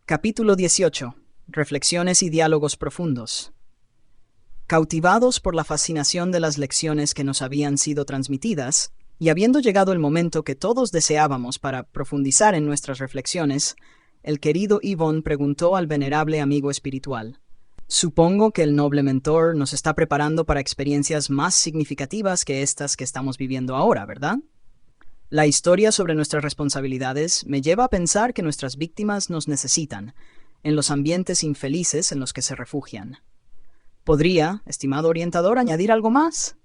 Capítulo 18. Reflexiones y diálogos profundos. Cautivados por la fascinación de las lecciones que nos habían sido transmitidas, y habiendo llegado el momento que todos deseábamos para profundizar en nuestras reflexiones, el querido Yvonne preguntó al venerable amigo espiritual: «Supongo que el noble mentor nos está preparando para experiencias más significativas que estas que estamos viviendo ahora, ¿verdad? La historia sobre nuestras responsabilidades me lleva a pensar que nuestras víctimas nos necesitan, en los ambientes infelices en los que se refugian. ¿Podría, estimado orientador, añadir algo más?»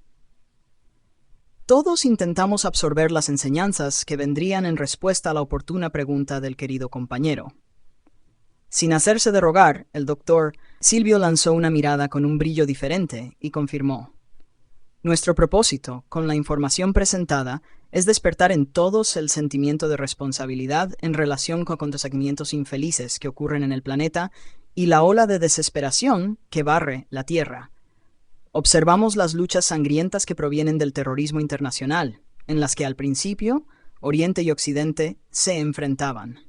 Todos intentamos absorber las enseñanzas que vendrían en respuesta a la oportuna pregunta del querido compañero. Sin hacerse de rogar, el doctor Silvio lanzó una mirada con un brillo diferente y confirmó: «Nuestro propósito, con la información presentada, es despertar en todos el sentimiento de responsabilidad en relación con acontecimientos infelices que ocurren en el planeta y la ola de desesperación que barre la Tierra. Observamos las luchas sangrientas que provienen del terrorismo internacional, en las que al principio Oriente y Occidente se enfrentaban.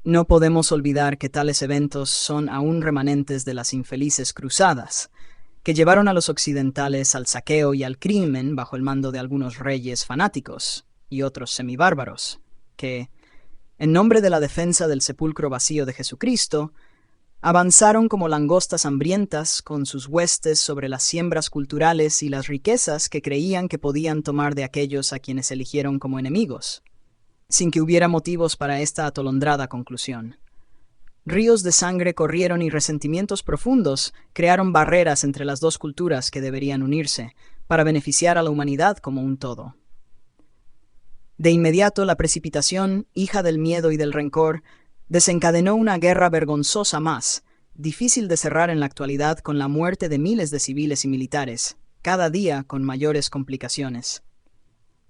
No podemos olvidar que tales eventos son aún remanentes de las infelices cruzadas, que llevaron a los occidentales al saqueo y al crimen bajo el mando de algunos reyes fanáticos y otros semibárbaros, que, en nombre de la defensa del sepulcro vacío de Jesucristo, avanzaron como langostas hambrientas con sus huestes sobre las siembras culturales y las riquezas que creían que podían tomar de aquellos a quienes eligieron como enemigos, sin que hubiera motivos para esta atolondrada conclusión. Ríos de sangre corrieron y resentimientos profundos crearon barreras entre las dos culturas que deberían unirse para beneficiar a la humanidad como un todo. De inmediato, la precipitación, hija del miedo y del rencor, desencadenó una guerra vergonzosa más, difícil de cerrar en la actualidad con la muerte de miles de civiles y militares, cada día con mayores complicaciones.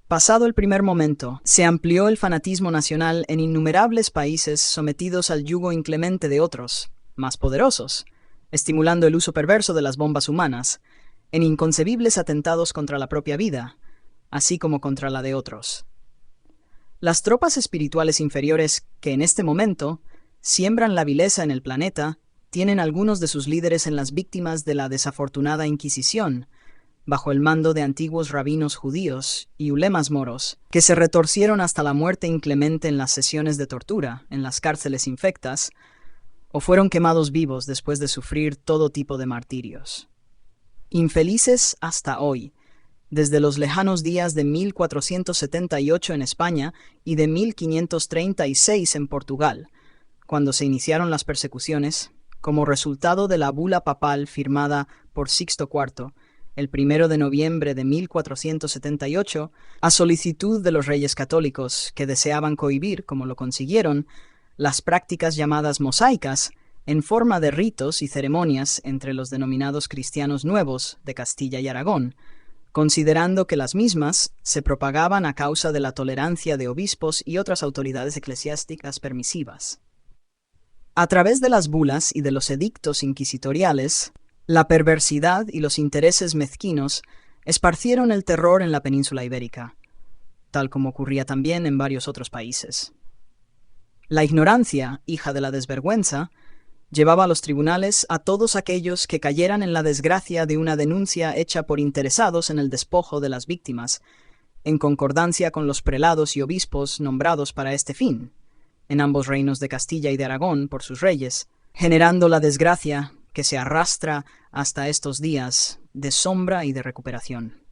Pasado el primer momento, se amplió el fanatismo nacional en innumerables países sometidos al yugo inclemente de otros, más poderosos, estimulando el uso perverso de las bombas humanas, en inconcebibles atentados contra la propia vida, así como contra la de otros. Las tropas espirituales inferiores que en este momento siembran la vileza en el planeta tienen algunos de sus líderes en las víctimas de la desafortunada Inquisición, bajo el mando de antiguos rabinos judíos y ulemas moros, que se retorcieron hasta la muerte inclemente en las sesiones de tortura, en las cárceles infectas, o fueron quemados vivos después de sufrir todo tipo de martirios. Infelices hasta hoy, desde los lejanos días de 1478 en España y de 1536 en Portugal, cuando se iniciaron las persecuciones, como resultado de la bula papal firmada por Sixto IV, el 1 de noviembre de 1478, a solicitud de los reyes católicos que deseaban cohibir, como lo consiguieron, las prácticas llamadas mosaicas, en forma de ritos y ceremonias entre los denominados cristianos nuevos de Castilla y Aragón, considerando que las mismas se propagaban a causa de la tolerancia de obispos y otras autoridades eclesiásticas permisivas. A través de las bulas y de los edictos inquisitoriales, la perversidad y los intereses mezquinos esparcieron el terror en la península ibérica, tal como ocurría también en varios otros países. La ignorancia, hija de la desvergüenza, llevaba a los tribunales a todos aquellos que cayeran en la desgracia de una denuncia hecha por interesados en el despojo de las víctimas, en concordancia con los prelados y obispos nombrados para este fin, en ambos reinos de Castilla y de Aragón por sus reyes, generando la desgracia que se arrastra hasta estos días de sombra y de recuperación.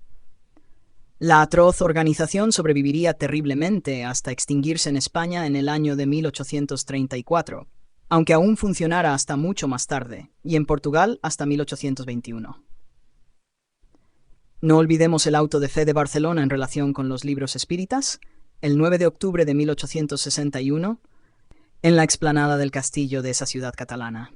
La atroz organización sobreviviría terriblemente hasta extinguirse en España en el año de 1834, aunque aún funcionara hasta mucho más tarde, y en Portugal hasta 1821. No olvidemos el auto de fe de Barcelona en relación con los libros espíritas, el 9 de octubre de 1861, en la explanada del castillo de esa ciudad catalana.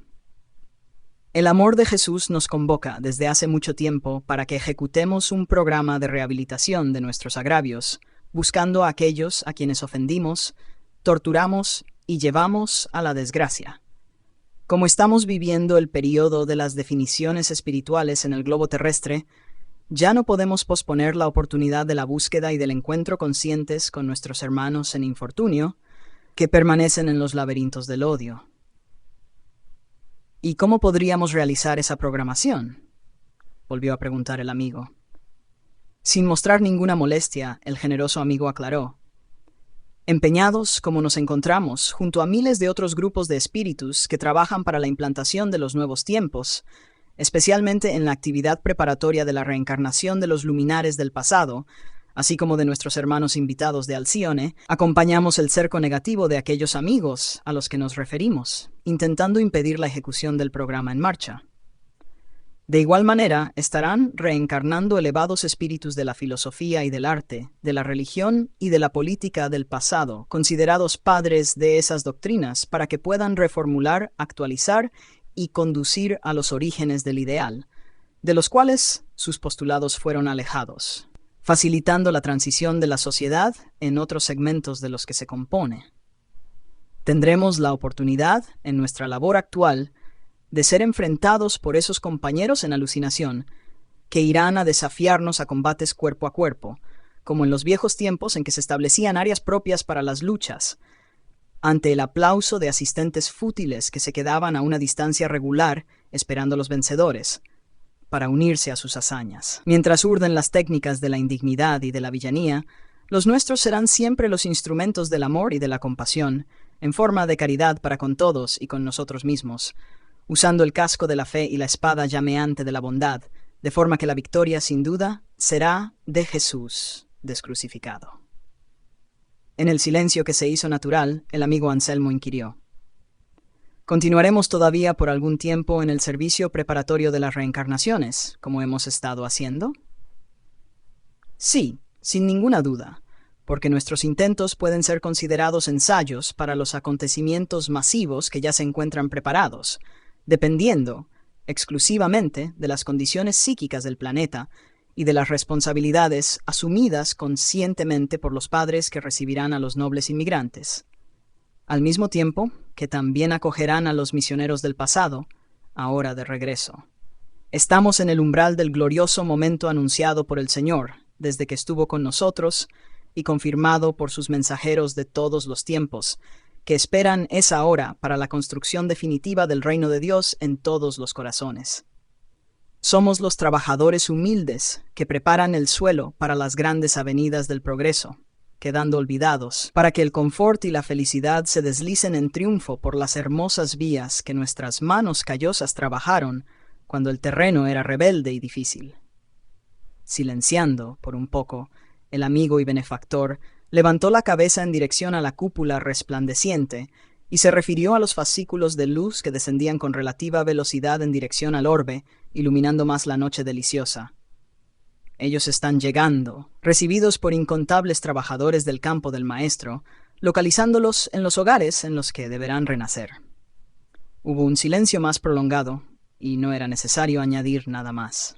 El amor de Jesús nos convoca desde hace mucho tiempo para que ejecutemos un programa de rehabilitación de nuestros agravios, buscando a aquellos a quienes ofendimos, torturamos y llevamos a la desgracia. Como estamos viviendo el período de las definiciones espirituales en el globo terrestre, ya no podemos posponer la oportunidad de la búsqueda y del encuentro conscientes con nuestros hermanos en infortunio, que permanecen en los laberintos del odio. ¿Y cómo podríamos realizar esa programación?, volvió a preguntar el amigo. Sin mostrar ninguna molestia, el generoso amigo aclaró: empeñados como nos encontramos junto a miles de otros grupos de espíritus que trabajan para la implantación de los nuevos tiempos, especialmente en la actividad preparatoria de la reencarnación de los luminares del pasado, así como de nuestros hermanos invitados de Alcione, acompañamos el cerco negativo de aquellos amigos a los que nos referimos, intentando impedir la ejecución del programa en marcha. De igual manera, estarán reencarnando elevados espíritus de la filosofía y del arte, de la religión y de la política del pasado, considerados padres de esas doctrinas, para que puedan reformular, actualizar y conducir a los orígenes del ideal, de los cuales sus postulados fueron alejados, facilitando la transición de la sociedad en otros segmentos de los que se compone. Tendremos la oportunidad, en nuestra labor actual, de ser enfrentados por esos compañeros en alucinación, que irán a desafiarnos a combates cuerpo a cuerpo, como en los viejos tiempos en que se establecían áreas propias para las luchas, ante el aplauso de asistentes fútiles que se quedaban a una distancia regular esperando a los vencedores, para unirse a sus hazañas. Mientras urden las técnicas de la indignidad y de la villanía, los nuestros serán siempre los instrumentos del amor y de la compasión, en forma de caridad para con todos y con nosotros mismos, usando el casco de la fe y la espada llameante de la bondad, de forma que la victoria, sin duda, será de Jesús descrucificado. En el silencio que se hizo natural, el amigo Anselmo inquirió: ¿continuaremos todavía por algún tiempo en el servicio preparatorio de las reencarnaciones, como hemos estado haciendo? Sí, sin ninguna duda, porque nuestros intentos pueden ser considerados ensayos para los acontecimientos masivos que ya se encuentran preparados, dependiendo exclusivamente de las condiciones psíquicas del planeta y de las responsabilidades asumidas conscientemente por los padres que recibirán a los nobles inmigrantes, al mismo tiempo que también acogerán a los misioneros del pasado, ahora de regreso. Estamos en el umbral del glorioso momento anunciado por el Señor, desde que estuvo con nosotros y confirmado por sus mensajeros de todos los tiempos, que esperan esa hora para la construcción definitiva del reino de Dios en todos los corazones. Somos los trabajadores humildes que preparan el suelo para las grandes avenidas del progreso, quedando olvidados, para que el confort y la felicidad se deslicen en triunfo por las hermosas vías que nuestras manos callosas trabajaron cuando el terreno era rebelde y difícil. Silenciando, por un poco, el amigo y benefactor levantó la cabeza en dirección a la cúpula resplandeciente y se refirió a los fascículos de luz que descendían con relativa velocidad en dirección al orbe, iluminando más la noche deliciosa. Ellos están llegando, recibidos por incontables trabajadores del campo del Maestro, localizándolos en los hogares en los que deberán renacer. Hubo un silencio más prolongado, y no era necesario añadir nada más.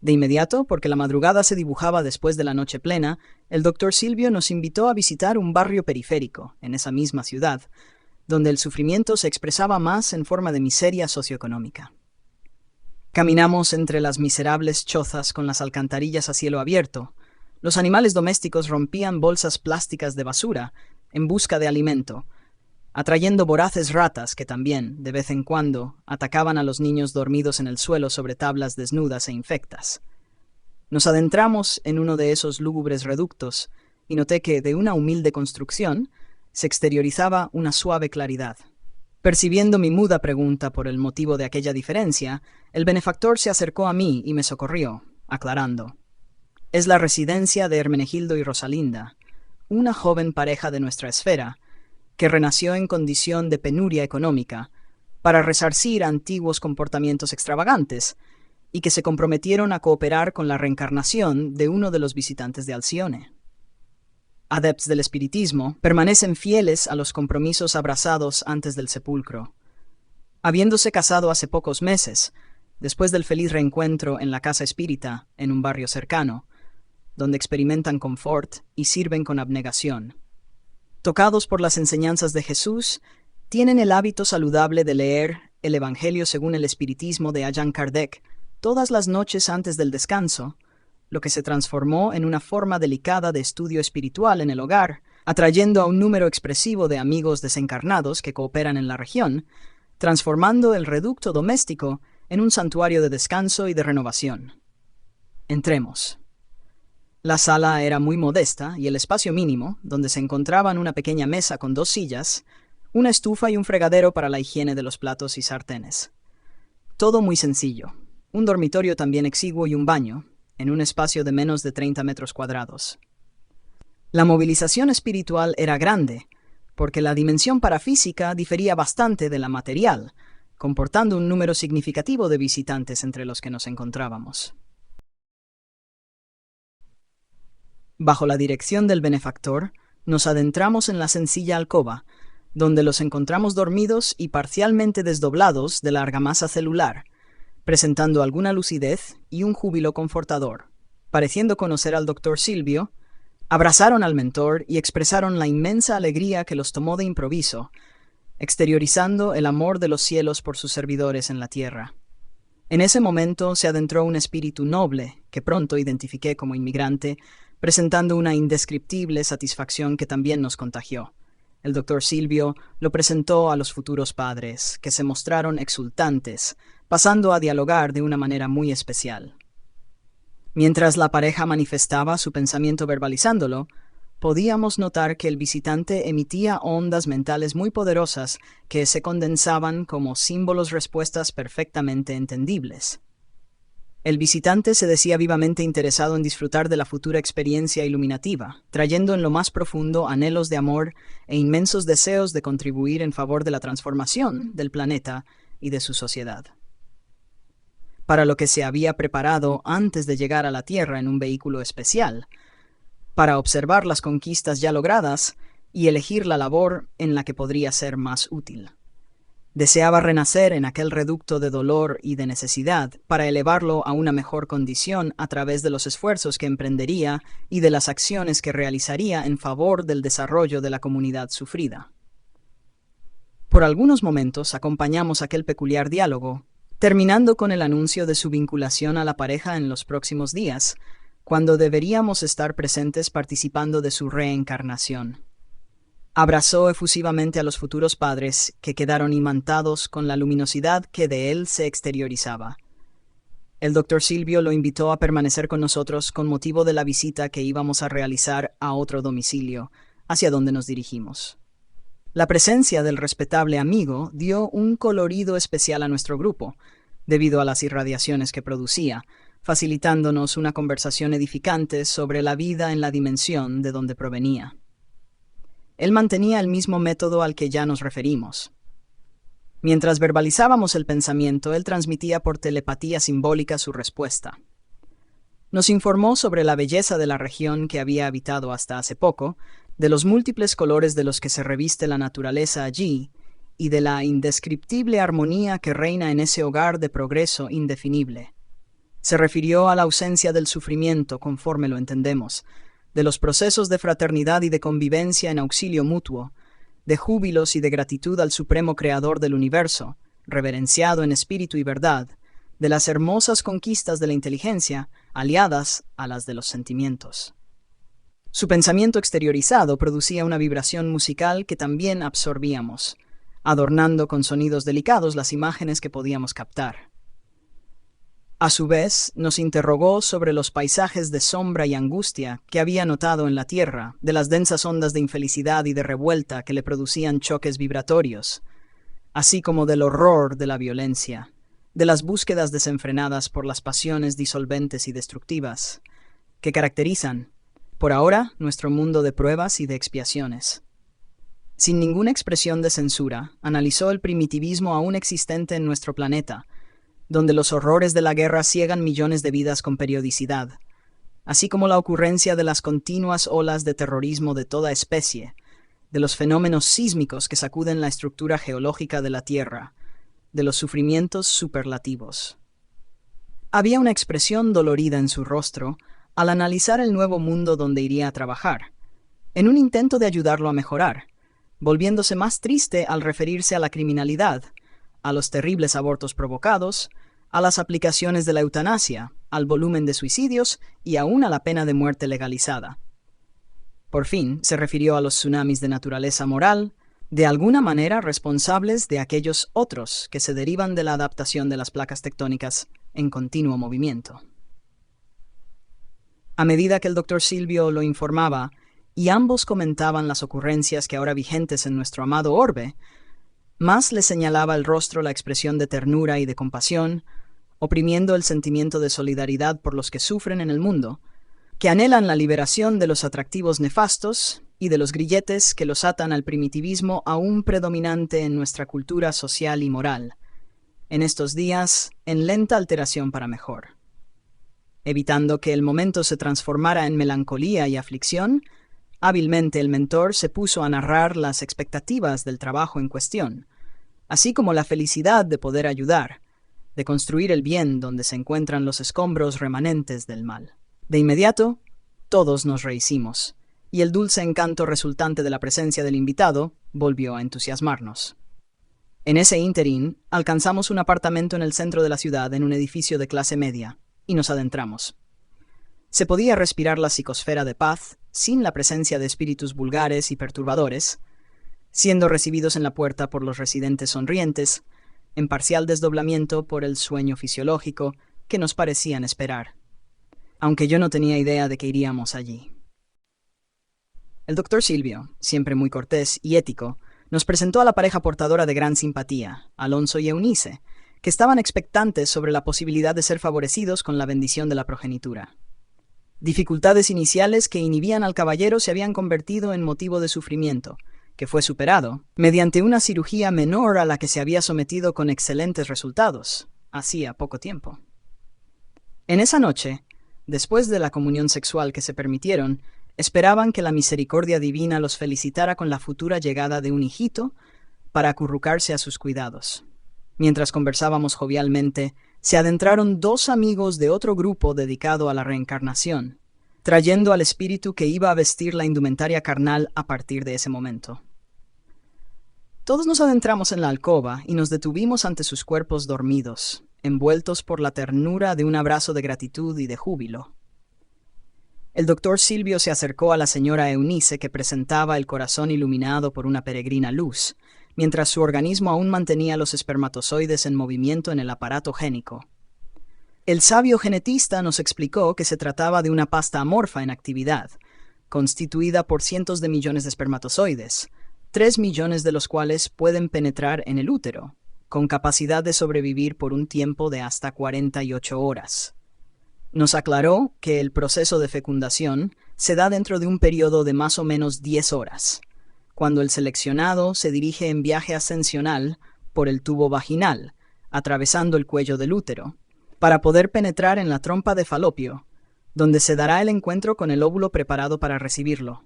De inmediato, porque la madrugada se dibujaba después de la noche plena, el doctor Silvio nos invitó a visitar un barrio periférico, en esa misma ciudad, donde el sufrimiento se expresaba más en forma de miseria socioeconómica. Caminamos entre las miserables chozas con las alcantarillas a cielo abierto. Los animales domésticos rompían bolsas plásticas de basura en busca de alimento, atrayendo voraces ratas que también, de vez en cuando, atacaban a los niños dormidos en el suelo sobre tablas desnudas e infectas. Nos adentramos en uno de esos lúgubres reductos y noté que, de una humilde construcción, se exteriorizaba una suave claridad. Percibiendo mi muda pregunta por el motivo de aquella diferencia, el benefactor se acercó a mí y me socorrió, aclarando: es la residencia de Hermenegildo y Rosalinda, una joven pareja de nuestra esfera, que renació en condición de penuria económica para resarcir antiguos comportamientos extravagantes y que se comprometieron a cooperar con la reencarnación de uno de los visitantes de Alcione. Adeptos del espiritismo permanecen fieles a los compromisos abrazados antes del sepulcro. Habiéndose casado hace pocos meses, después del feliz reencuentro en la casa espírita en un barrio cercano, donde experimentan confort y sirven con abnegación. Tocados por las enseñanzas de Jesús, tienen el hábito saludable de leer el Evangelio según el espiritismo de Allan Kardec todas las noches antes del descanso, lo que se transformó en una forma delicada de estudio espiritual en el hogar, atrayendo a un número expresivo de amigos desencarnados que cooperan en la región, transformando el reducto doméstico en un santuario de descanso y de renovación. Entremos. La sala era muy modesta y el espacio mínimo, donde se encontraban una pequeña mesa con 2 sillas, una estufa y un fregadero para la higiene de los platos y sartenes. Todo muy sencillo. Un dormitorio también exiguo y un baño, en un espacio de menos de 30 metros cuadrados. La movilización espiritual era grande, porque la dimensión parafísica difería bastante de la material, comportando un número significativo de visitantes entre los que nos encontrábamos. Bajo la dirección del benefactor, nos adentramos en la sencilla alcoba, donde los encontramos dormidos y parcialmente desdoblados de la argamasa celular, presentando alguna lucidez y un júbilo confortador. Pareciendo conocer al doctor Silvio, abrazaron al mentor y expresaron la inmensa alegría que los tomó de improviso, exteriorizando el amor de los cielos por sus servidores en la tierra. En ese momento se adentró un espíritu noble, que pronto identifiqué como inmigrante, presentando una indescriptible satisfacción que también nos contagió. El doctor Silvio lo presentó a los futuros padres, que se mostraron exultantes, pasando a dialogar de una manera muy especial. Mientras la pareja manifestaba su pensamiento verbalizándolo, podíamos notar que el visitante emitía ondas mentales muy poderosas que se condensaban como símbolos respuestas perfectamente entendibles. El visitante se decía vivamente interesado en disfrutar de la futura experiencia iluminativa, trayendo en lo más profundo anhelos de amor e inmensos deseos de contribuir en favor de la transformación del planeta y de su sociedad. Para lo que se había preparado antes de llegar a la Tierra en un vehículo especial, para observar las conquistas ya logradas y elegir la labor en la que podría ser más útil. Deseaba renacer en aquel reducto de dolor y de necesidad para elevarlo a una mejor condición a través de los esfuerzos que emprendería y de las acciones que realizaría en favor del desarrollo de la comunidad sufrida. Por algunos momentos acompañamos aquel peculiar diálogo, terminando con el anuncio de su vinculación a la pareja en los próximos días, cuando deberíamos estar presentes participando de su reencarnación. Abrazó efusivamente a los futuros padres, que quedaron imantados con la luminosidad que de él se exteriorizaba. El doctor Silvio lo invitó a permanecer con nosotros con motivo de la visita que íbamos a realizar a otro domicilio, hacia donde nos dirigimos. La presencia del respetable amigo dio un colorido especial a nuestro grupo, debido a las irradiaciones que producía, facilitándonos una conversación edificante sobre la vida en la dimensión de donde provenía. Él mantenía el mismo método al que ya nos referimos. Mientras verbalizábamos el pensamiento, él transmitía por telepatía simbólica su respuesta. Nos informó sobre la belleza de la región que había habitado hasta hace poco, de los múltiples colores de los que se reviste la naturaleza allí, y de la indescriptible armonía que reina en ese hogar de progreso indefinible. Se refirió a la ausencia del sufrimiento, conforme lo entendemos, de los procesos de fraternidad y de convivencia en auxilio mutuo, de júbilos y de gratitud al Supremo Creador del universo, reverenciado en espíritu y verdad, de las hermosas conquistas de la inteligencia, aliadas a las de los sentimientos. Su pensamiento exteriorizado producía una vibración musical que también absorbíamos, adornando con sonidos delicados las imágenes que podíamos captar. A su vez, nos interrogó sobre los paisajes de sombra y angustia que había notado en la Tierra, de las densas ondas de infelicidad y de revuelta que le producían choques vibratorios, así como del horror de la violencia, de las búsquedas desenfrenadas por las pasiones disolventes y destructivas, que caracterizan, por ahora, nuestro mundo de pruebas y de expiaciones. Sin ninguna expresión de censura, analizó el primitivismo aún existente en nuestro planeta, donde los horrores de la guerra ciegan millones de vidas con periodicidad, así como la ocurrencia de las continuas olas de terrorismo de toda especie, de los fenómenos sísmicos que sacuden la estructura geológica de la Tierra, de los sufrimientos superlativos. Había una expresión dolorida en su rostro al analizar el nuevo mundo donde iría a trabajar, en un intento de ayudarlo a mejorar, volviéndose más triste al referirse a la criminalidad, a los terribles abortos provocados, a las aplicaciones de la eutanasia, al volumen de suicidios y aún a la pena de muerte legalizada. Por fin, se refirió a los tsunamis de naturaleza moral, de alguna manera responsables de aquellos otros que se derivan de la adaptación de las placas tectónicas en continuo movimiento. A medida que el doctor Silvio lo informaba, y ambos comentaban las ocurrencias que ahora vigentes en nuestro amado orbe, más le señalaba el rostro la expresión de ternura y de compasión, oprimiendo el sentimiento de solidaridad por los que sufren en el mundo, que anhelan la liberación de los atractivos nefastos y de los grilletes que los atan al primitivismo aún predominante en nuestra cultura social y moral, en estos días en lenta alteración para mejor. Evitando que el momento se transformara en melancolía y aflicción, hábilmente el mentor se puso a narrar las expectativas del trabajo en cuestión, así como la felicidad de poder ayudar, de construir el bien donde se encuentran los escombros remanentes del mal. De inmediato, todos nos rehicimos, y el dulce encanto resultante de la presencia del invitado volvió a entusiasmarnos. En ese ínterin, alcanzamos un apartamento en el centro de la ciudad en un edificio de clase media, y nos adentramos. Se podía respirar la psicosfera de paz sin la presencia de espíritus vulgares y perturbadores, siendo recibidos en la puerta por los residentes sonrientes, en parcial desdoblamiento por el sueño fisiológico que nos parecían esperar, aunque yo no tenía idea de que iríamos allí. El doctor Silvio, siempre muy cortés y ético, nos presentó a la pareja portadora de gran simpatía, Alonso y Eunice, que estaban expectantes sobre la posibilidad de ser favorecidos con la bendición de la progenitura. Dificultades iniciales que inhibían al caballero se habían convertido en motivo de sufrimiento, que fue superado mediante una cirugía menor a la que se había sometido con excelentes resultados, hacía poco tiempo. En esa noche, después de la comunión sexual que se permitieron, esperaban que la misericordia divina los felicitara con la futura llegada de un hijito para acurrucarse a sus cuidados. Mientras conversábamos jovialmente, se adentraron dos amigos de otro grupo dedicado a la reencarnación, trayendo al espíritu que iba a vestir la indumentaria carnal a partir de ese momento. Todos nos adentramos en la alcoba y nos detuvimos ante sus cuerpos dormidos, envueltos por la ternura de un abrazo de gratitud y de júbilo. El doctor Silvio se acercó a la señora Eunice, que presentaba el corazón iluminado por una peregrina luz, mientras su organismo aún mantenía los espermatozoides en movimiento en el aparato génico. El sabio genetista nos explicó que se trataba de una pasta amorfa en actividad, constituida por cientos de millones de espermatozoides, 3 millones de los cuales pueden penetrar en el útero, con capacidad de sobrevivir por un tiempo de hasta 48 horas. Nos aclaró que el proceso de fecundación se da dentro de un periodo de más o menos 10 horas, cuando el seleccionado se dirige en viaje ascensional por el tubo vaginal, atravesando el cuello del útero, para poder penetrar en la trompa de Falopio, donde se dará el encuentro con el óvulo preparado para recibirlo.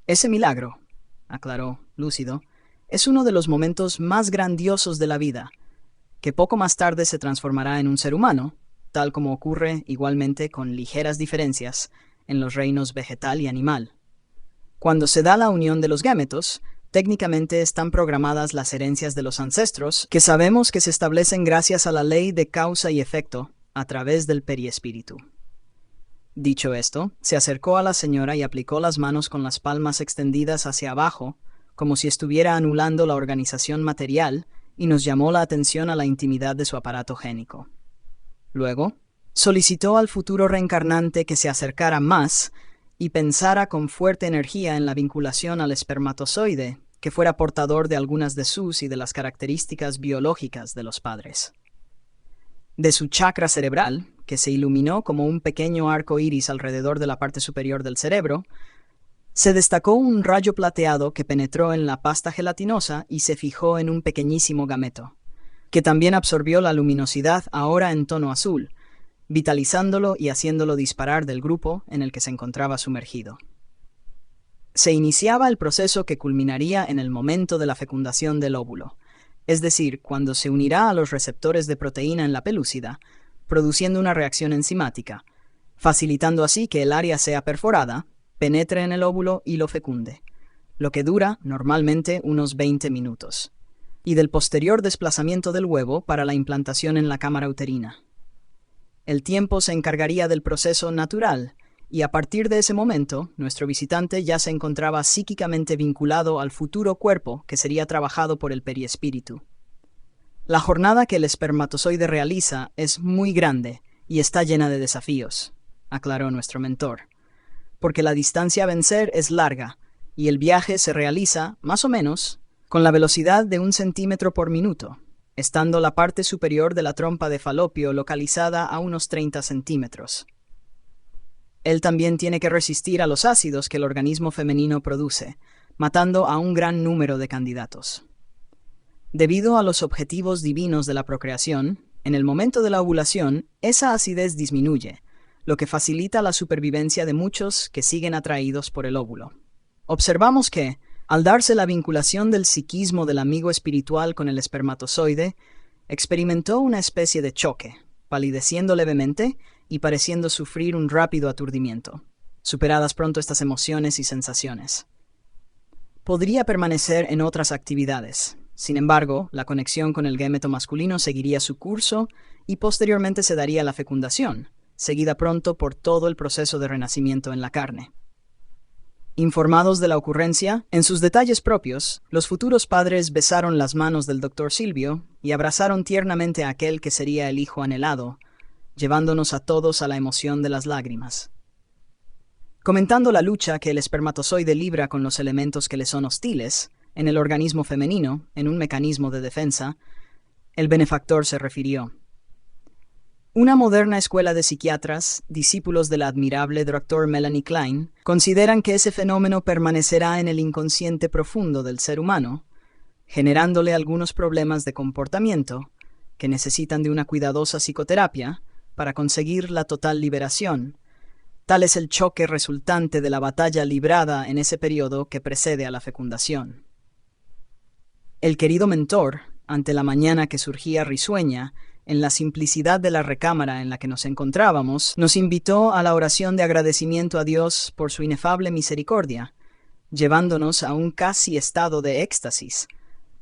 Ese milagro, aclaró, lúcido, es uno de los momentos más grandiosos de la vida, que poco más tarde se transformará en un ser humano, tal como ocurre igualmente con ligeras diferencias en los reinos vegetal y animal. Cuando se da la unión de los gametos, técnicamente están programadas las herencias de los ancestros, que sabemos que se establecen gracias a la ley de causa y efecto a través del periespíritu. Dicho esto, se acercó a la señora y aplicó las manos con las palmas extendidas hacia abajo, como si estuviera anulando la organización material, y nos llamó la atención a la intimidad de su aparato génico. Luego, solicitó al futuro reencarnante que se acercara más y pensara con fuerte energía en la vinculación al espermatozoide, que fuera portador de algunas de sus y de las características biológicas de los padres. De su chakra cerebral, que se iluminó como un pequeño arco iris alrededor de la parte superior del cerebro, se destacó un rayo plateado que penetró en la pasta gelatinosa y se fijó en un pequeñísimo gameto, que también absorbió la luminosidad ahora en tono azul, vitalizándolo y haciéndolo disparar del grupo en el que se encontraba sumergido. Se iniciaba el proceso que culminaría en el momento de la fecundación del óvulo, es decir, cuando se unirá a los receptores de proteína en la pelúcida, produciendo una reacción enzimática, facilitando así que el área sea perforada, penetre en el óvulo y lo fecunde, lo que dura normalmente unos 20 minutos, y del posterior desplazamiento del huevo para la implantación en la cámara uterina. El tiempo se encargaría del proceso natural y a partir de ese momento, nuestro visitante ya se encontraba psíquicamente vinculado al futuro cuerpo que sería trabajado por el periespíritu. La jornada que el espermatozoide realiza es muy grande y está llena de desafíos, aclaró nuestro mentor, porque la distancia a vencer es larga y el viaje se realiza, más o menos, con la velocidad de 1 centímetro por minuto, estando la parte superior de la trompa de Falopio localizada a unos 30 centímetros. Él también tiene que resistir a los ácidos que el organismo femenino produce, matando a un gran número de candidatos. Debido a los objetivos divinos de la procreación, en el momento de la ovulación, esa acidez disminuye, lo que facilita la supervivencia de muchos que siguen atraídos por el óvulo. Observamos que, al darse la vinculación del psiquismo del amigo espiritual con el espermatozoide, experimentó una especie de choque, palideciendo levemente y pareciendo sufrir un rápido aturdimiento, superadas pronto estas emociones y sensaciones. Podría permanecer en otras actividades. Sin embargo, la conexión con el gameto masculino seguiría su curso y posteriormente se daría la fecundación, seguida pronto por todo el proceso de renacimiento en la carne. Informados de la ocurrencia, en sus detalles propios, los futuros padres besaron las manos del doctor Silvio y abrazaron tiernamente a aquel que sería el hijo anhelado, llevándonos a todos a la emoción de las lágrimas. Comentando la lucha que el espermatozoide libra con los elementos que le son hostiles, en el organismo femenino, en un mecanismo de defensa, el benefactor se refirió. Una moderna escuela de psiquiatras, discípulos de la admirable Dr. Melanie Klein, consideran que ese fenómeno permanecerá en el inconsciente profundo del ser humano, generándole algunos problemas de comportamiento que necesitan de una cuidadosa psicoterapia para conseguir la total liberación. Tal es el choque resultante de la batalla librada en ese periodo que precede a la fecundación. El querido mentor, ante la mañana que surgía risueña, en la simplicidad de la recámara en la que nos encontrábamos, nos invitó a la oración de agradecimiento a Dios por su inefable misericordia, llevándonos a un casi estado de éxtasis,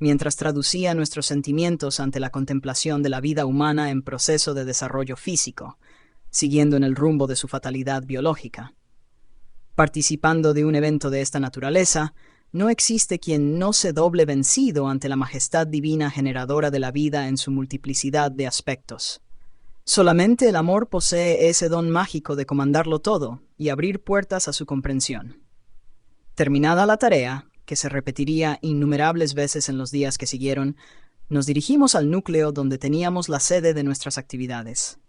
mientras traducía nuestros sentimientos ante la contemplación de la vida humana en proceso de desarrollo físico, siguiendo en el rumbo de su fatalidad biológica. Participando de un evento de esta naturaleza, no existe quien no se doble vencido ante la majestad divina generadora de la vida en su multiplicidad de aspectos. Solamente el amor posee ese don mágico de comandarlo todo y abrir puertas a su comprensión. Terminada la tarea, que se repetiría innumerables veces en los días que siguieron, nos dirigimos al núcleo donde teníamos la sede de nuestras actividades.